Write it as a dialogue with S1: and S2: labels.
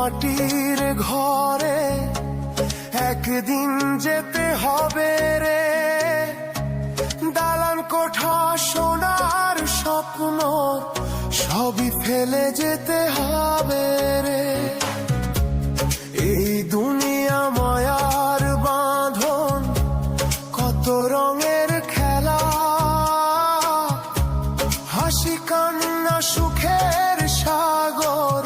S1: মাটির ঘরে একদিন যেতে হবে রে। দালান কোঠা সোনার স্বপ্ন সবই ফেলে যেতে হবে রে। এই দুনিয়া মায়ার বাঁধন, কত রঙের খেলা, হাসি কান্না সুখের সাগর